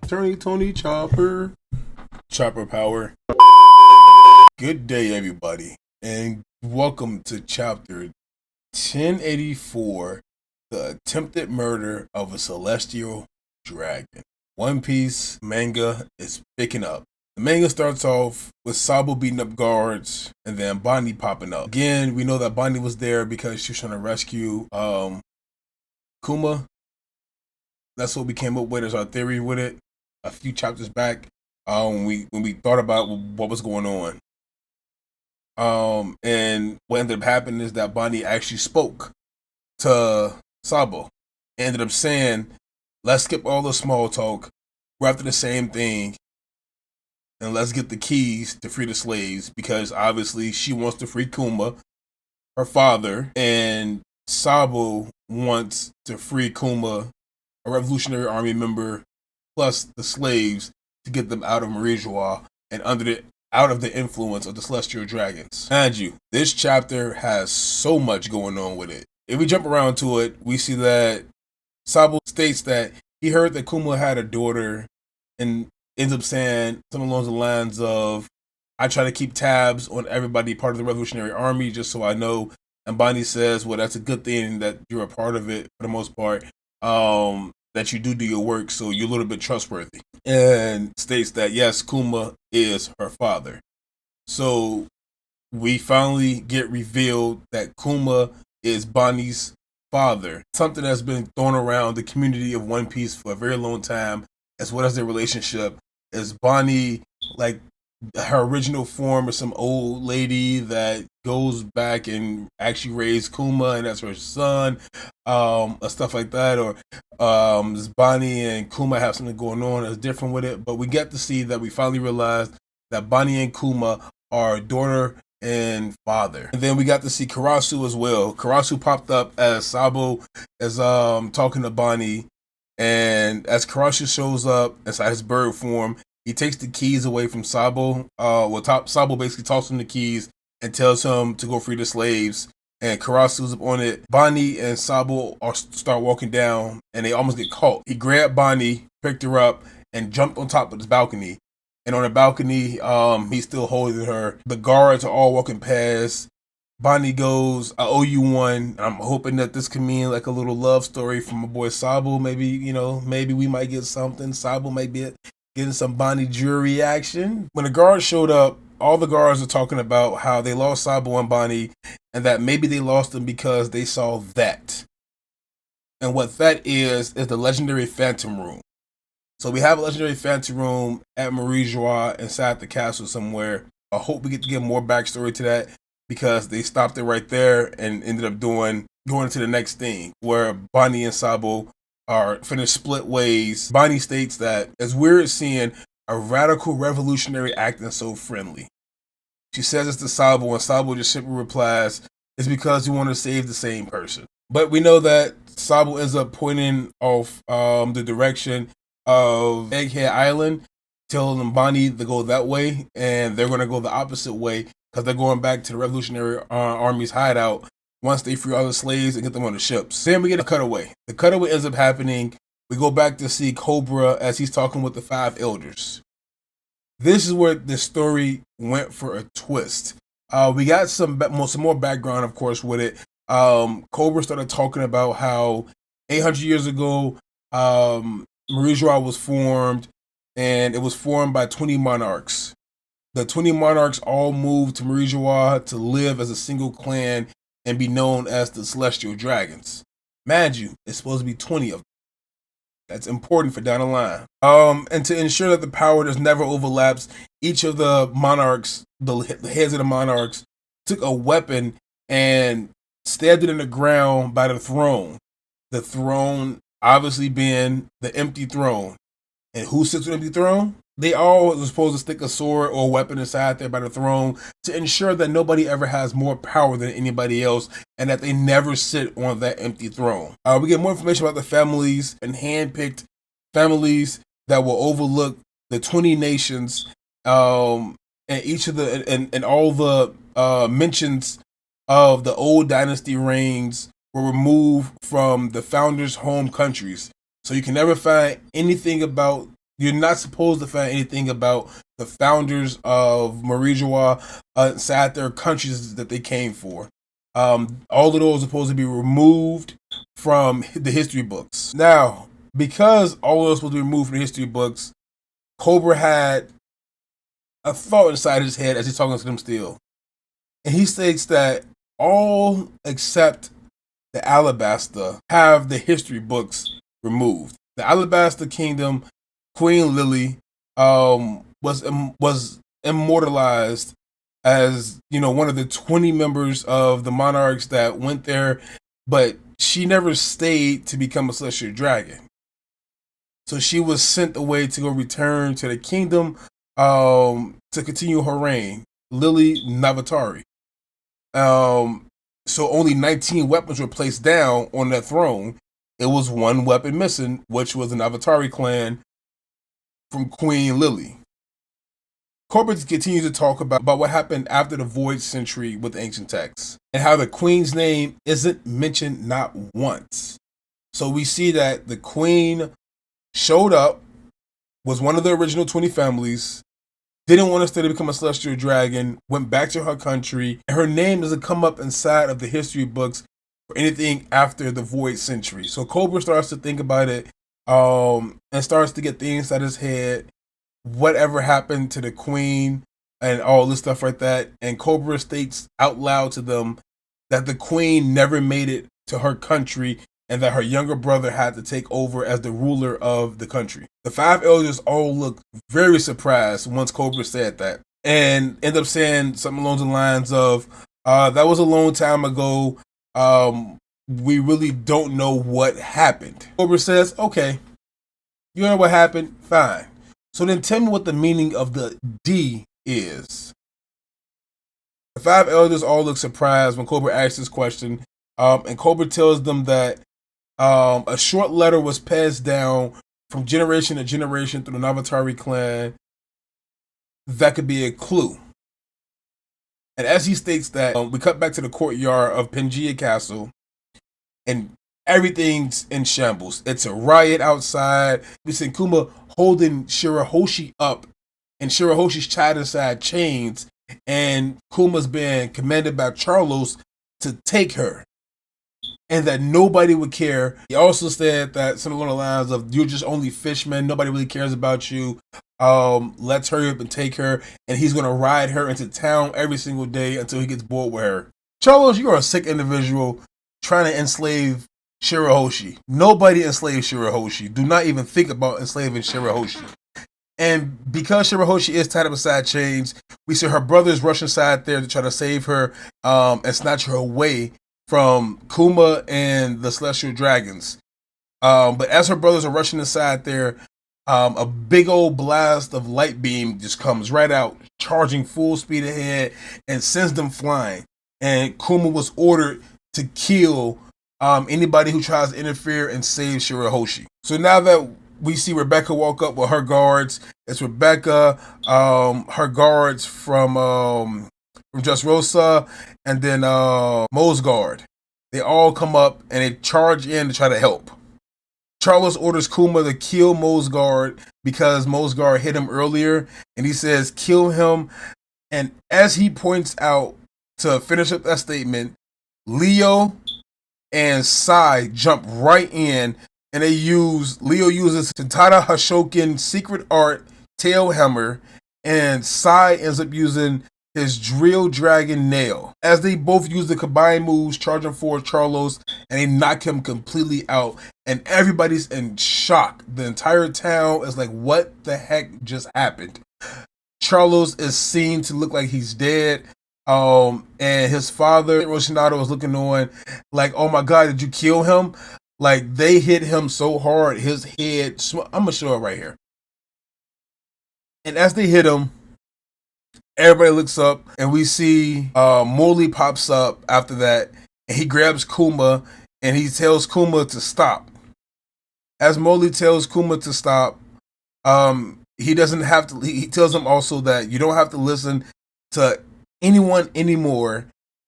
Tony Chopper. Chopper power. Good day, everybody, and welcome to chapter 1084, The Attempted Murder of a Celestial Dragon. One Piece manga is picking up. The manga starts off with Sabo beating up guards and then Bonnie popping up. Again, we know that Bonnie was there because she was trying to rescue Kuma. That's what we came up with as our theory with it a few chapters back when we thought about what was going on. And what ended up happening is that Bonnie actually spoke to Sabo. Ended up saying, let's skip all the small talk. We're after the same thing. And let's get the keys to free the slaves, because obviously she wants to free Kuma, her father, and Sabo wants to free Kuma, a Revolutionary Army member, plus the slaves, to get them out of Marijois and out of the influence of the Celestial Dragons. Mind you, this chapter has so much going on with it. If we jump around to it, we see that Sabo states that he heard that Kuma had a daughter and ends up saying something along the lines of, I try to keep tabs on everybody part of the Revolutionary Army just so I know. And Bonnie says, well, that's a good thing that you're a part of it for the most part. That you do your work, so you're a little bit trustworthy. And states that, yes, Kuma is her father. So we finally get revealed that Kuma is Bonnie's father. Something that's been thrown around the community of One Piece for a very long time, as well as their relationship. Is Bonnie like her original form, or some old lady that goes back and actually raised Kuma and that's her son, or stuff like that, or does Bonnie and Kuma have something going on that's different with it? But we get to see that we finally realized that Bonnie and Kuma are daughter and father. And then we got to see Karasu as well. Karasu popped up as Sabo is talking to Bonnie, and as Karasu shows up inside his bird form, he takes the keys away from Sabo. Sabo basically tosses him the keys and tells him to go free the slaves. And Karasu's up on it. Bonnie and Sabo start walking down, and they almost get caught. He grabbed Bonnie, picked her up, and jumped on top of this balcony. And on the balcony, he's still holding her. The guards are all walking past. Bonnie goes, I owe you one. I'm hoping that this can mean like a little love story from my boy Sabo. Maybe we might get something. Sabo might be getting some Bonnie jewelry action. When the guards showed up, all the guards are talking about how they lost Sabo and Bonnie, and that maybe they lost them because they saw that. And what that is the legendary Phantom Room. So we have a legendary Phantom Room at Marijois inside the castle somewhere. I hope we get to get more backstory to that, because they stopped it right there and ended up going to the next thing, where Bonnie and Sabo are finished split ways. Bonnie states that it's weird seeing a radical revolutionary acting so friendly. She says it's to Sabo, and Sabo just simply replies, it's because you want to save the same person. But we know that Sabo ends up pointing off the direction of Egghead Island, telling Bonnie to go that way, and they're going to go the opposite way because they're going back to the Revolutionary Army's hideout once they free all the slaves and get them on the ships. Then we get a cutaway. The cutaway ends up happening. We go back to see Cobra as he's talking with the 5 elders. This is where the story went for a twist. We got some more background, of course, with it. Cobra started talking about how 800 years ago, Marijois was formed, and it was formed by 20 monarchs. The 20 monarchs all moved to Marijois to live as a single clan and be known as the Celestial Dragons. Mind you, it's supposed to be 20 of them. That's important for down the line. And to ensure that the power just never overlaps, each of the monarchs, the heads of the monarchs, took a weapon and stabbed it in the ground by the throne. The throne obviously being the empty throne. And who sits on the empty throne? They all were supposed to stick a sword or a weapon inside there by the throne to ensure that nobody ever has more power than anybody else, and that they never sit on that empty throne. We get more information about the families and handpicked families that will overlook the 20 nations, and each of and all the mentions of the old dynasty reigns were removed from the founders' home countries. So you can never find anything about You're not supposed to find anything about the founders of Marijoa inside their countries that they came for. All of those are supposed to be removed from the history books. Now, because all of those are supposed to be removed from the history books, Cobra had a thought inside his head as he's talking to them still. And he states that all except the Alabasta have the history books removed. The Alabasta Kingdom, Queen Lily, was immortalized as, you know, one of the 20 members of the monarchs that went there, but she never stayed to become a celestial dragon. So she was sent away to go return to the kingdom to continue her reign. Lily Navatari. So only 19 weapons were placed down on that throne. It was one weapon missing, which was the Navatari clan from Queen Lily. Corbett continues to talk about what happened after the Void Century with the ancient texts and how the queen's name isn't mentioned not once. So we see that the queen showed up, was one of the original 20 families, didn't want to stay to become a celestial dragon, went back to her country, and her name doesn't come up inside of the history books for anything after the Void Century. So Cobra starts to think about it and starts to get things inside his head. Whatever happened to the queen and all this stuff like that. And Cobra states out loud to them that the queen never made it to her country and that her younger brother had to take over as the ruler of the country. The 5 elders all looked very surprised once Cobra said that and end up saying something along the lines of, that was a long time ago. We really don't know what happened. Cobra says, okay, you know what happened? Fine. So then tell me what the meaning of the D is. The 5 elders all look surprised when Cobra asks this question. And Cobra tells them that a short letter was passed down from generation to generation through the Navatari clan that could be a clue. And as he states that, we cut back to the courtyard of Pangea Castle, and everything's in shambles. It's a riot outside. We see Kuma holding Shirahoshi up, and Shirahoshi's tied inside chains, and Kuma's been commanded by Charlos to take her, and that nobody would care. He also said that something along the lines of, you're just only fishmen, nobody really cares about you. Let's hurry up and take her, and he's gonna ride her into town every single day until he gets bored with her. Charlos, you are a sick individual trying to enslave Shirahoshi. Nobody enslaves Shirahoshi. Do not even think about enslaving Shirahoshi. And because Shirahoshi is tied up inside chains, we see her brothers rush inside there to try to save her and snatch her away from Kuma and the Celestial Dragons. But as her brothers are rushing inside there, a big old blast of light beam just comes right out, charging full speed ahead and sends them flying. And Kuma was ordered to kill anybody who tries to interfere and save Shirahoshi. So now that we see Rebecca walk up with her guards, it's Rebecca, her guards from Just Rosa, and then Mo's guard. They all come up and they charge in to try to help. Charlos orders Kuma to kill Mo's guard because Mo's guard hit him earlier, and he says, kill him. And as he points out to finish up that statement, Leo and Sai jump right in, and Leo uses Tada Hashokin secret art tail hammer, and Sai ends up using his drill dragon nail. As they both use the combined moves, charging for Charlos, and they knock him completely out, and everybody's in shock. The entire town is like, what the heck just happened? Charlos is seen to look like he's dead. And his father, Roshinado, was looking on like, oh my God, did you kill him? Like, they hit him so hard, his head, I'm gonna show it right here. And as they hit him, everybody looks up, and we see Morley pops up after that, and he grabs Kuma, and he tells Kuma to stop. As Morley tells Kuma to stop, he doesn't have to, he tells him also that you don't have to listen to anyone anymore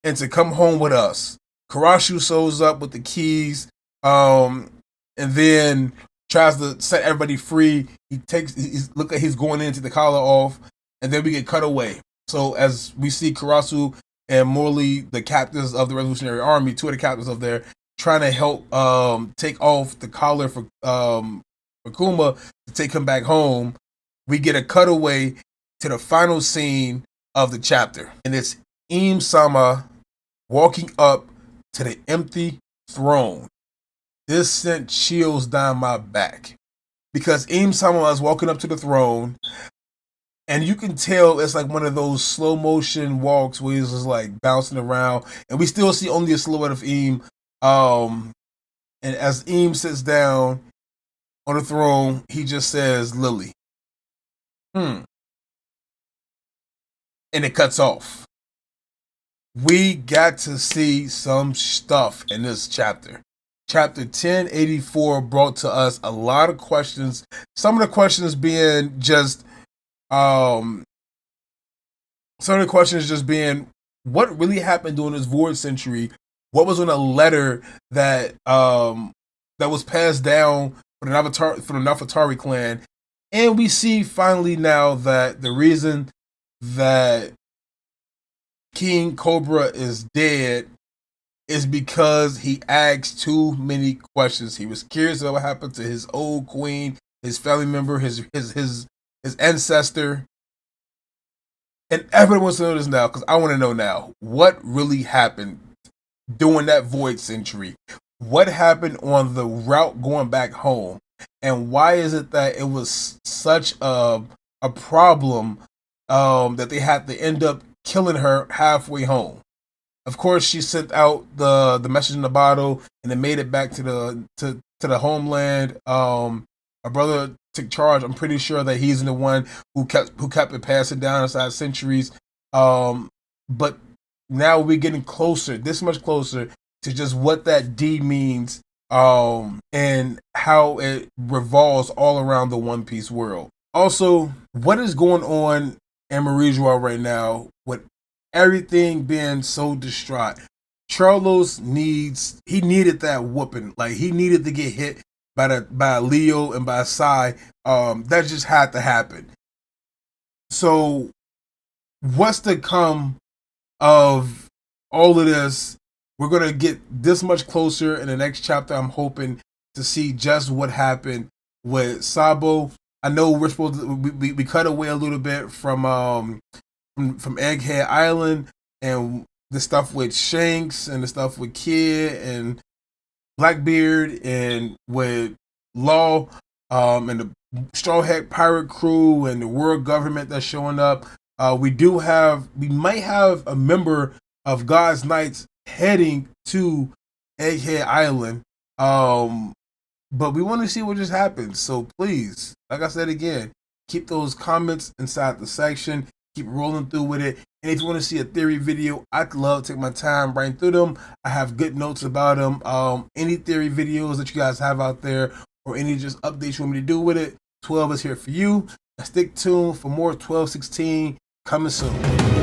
and to come home with us. Karashu shows up with the keys, and then tries to set everybody free. He's going in to the collar off, and then we get cut away. So as we see Karasu and Morley, the captains of the Revolutionary Army, two of the captains of there, trying to help take off the collar for Kuma to take him back home, we get a cutaway to the final scene of the chapter. And it's Im Sama walking up to the empty throne. This sent chills down my back. Because Im Sama is walking up to the throne, and you can tell it's like one of those slow motion walks where he's just like bouncing around. And we still see only a silhouette of Im. And as Im sits down on the throne, he just says, Lily. And it cuts off. We got to see some stuff in this chapter. Chapter 1084 brought to us a lot of questions. Some of the questions being just, what really happened during this Void Century? What was on a letter that was passed down for the Nefertari clan? And we see finally now that the reason that King Cobra is dead is because he asked too many questions. He was curious about what happened to his old queen, his family member, his ancestor. And everyone wants to know this now, because I want to know now what really happened during that Void Century. What happened on the route going back home? And why is it that it was such a problem that they had to end up killing her halfway home? Of course, she sent out the message in the bottle, and it made it back to the homeland. My brother took charge. I'm pretty sure that he's the one who kept it passing down inside centuries. But now we're getting closer, this much closer, to just what that D means, and how it revolves all around the One Piece world. Also, what is going on in Marijua right now with everything being so distraught? Charlos needed that whooping. Like, he needed to get hit by Leo and by Sai. That just had to happen. So what's to come of all of this? We're going to get this much closer in the next chapter. I'm hoping to see just what happened with Sabo. I know we're supposed to, we cut away a little bit from Egghead Island, and the stuff with Shanks and the stuff with Kid and Blackbeard and with Law, and the Straw Hat Pirate crew and the world government that's showing up. We might have a member of God's Knights heading to Egghead Island. But we want to see what just happened. So please, like I said again, keep those comments inside the section. Keep rolling through with it. And if you want to see a theory video, I'd love to take my time writing through them. I have good notes about them. Any theory videos that you guys have out there, or any just updates you want me to do with it, 12 is here for you. Stick tuned for more 1216 coming soon.